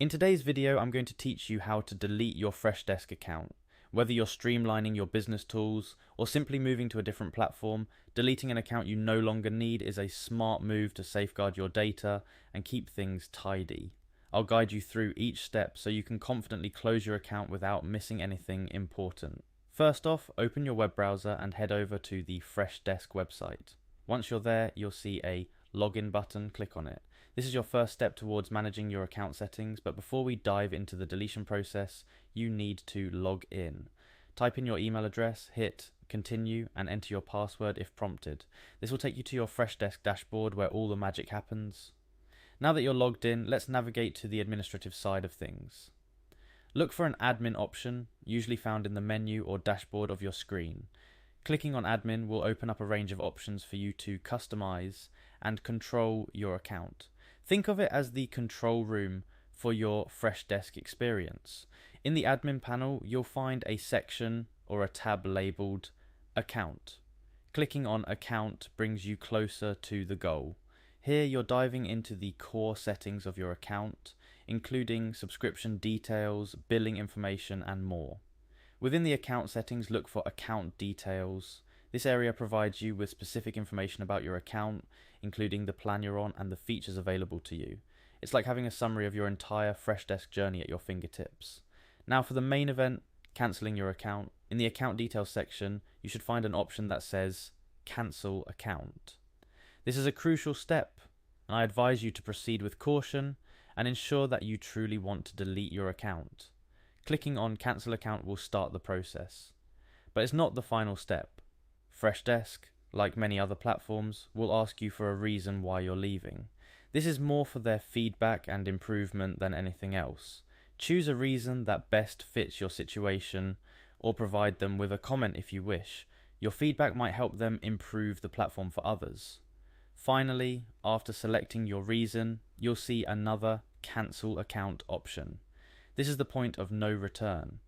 In today's video, I'm going to teach you how to delete your Freshdesk account. Whether you're streamlining your business tools or simply moving to a different platform, deleting an account you no longer need is a smart move to safeguard your data and keep things tidy. I'll guide you through each step so you can confidently close your account without missing anything important. First off, open your web browser and head over to the Freshdesk website. Once you're there, you'll see a login button. Click on it. This is your first step towards managing your account settings, but before we dive into the deletion process, you need to log in. Type in your email address, hit continue, and enter your password if prompted. This will take you to your Freshdesk dashboard where all the magic happens. Now that you're logged in, let's navigate to the administrative side of things. Look for an admin option, usually found in the menu or dashboard of your screen. Clicking on admin will open up a range of options for you to customize and control your account. Think of it as the control room for your Freshdesk experience. In the admin panel, you'll find a section or a tab labeled Account. Clicking on Account brings you closer to the goal. Here you're diving into the core settings of your account, including subscription details, billing information, and more. Within the account settings, look for Account Details. This area provides you with specific information about your account, including the plan you're on and the features available to you. It's like having a summary of your entire Freshdesk journey at your fingertips. Now for the main event, cancelling your account. In the Account Details section, you should find an option that says Cancel Account. This is a crucial step, and I advise you to proceed with caution and ensure that you truly want to delete your account. Clicking on Cancel Account will start the process. But it's not the final step. Freshdesk, like many other platforms, will ask you for a reason why you're leaving. This is more for their feedback and improvement than anything else. Choose a reason that best fits your situation, or provide them with a comment if you wish. Your feedback might help them improve the platform for others. Finally, after selecting your reason, you'll see another Cancel Account option. This is the point of no return.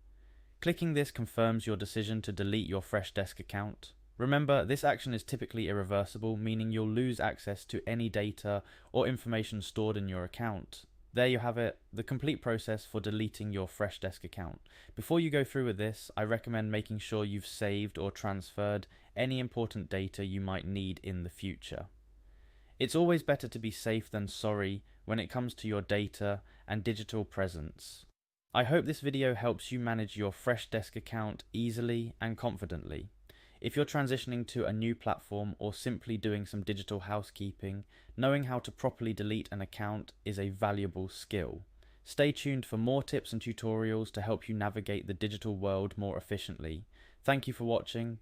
Clicking this confirms your decision to delete your Freshdesk account. Remember, this action is typically irreversible, meaning you'll lose access to any data or information stored in your account. There you have it, the complete process for deleting your Freshdesk account. Before you go through with this, I recommend making sure you've saved or transferred any important data you might need in the future. It's always better to be safe than sorry when it comes to your data and digital presence. I hope this video helps you manage your Freshdesk account easily and confidently. If you're transitioning to a new platform or simply doing some digital housekeeping, knowing how to properly delete an account is a valuable skill. Stay tuned for more tips and tutorials to help you navigate the digital world more efficiently. Thank you for watching.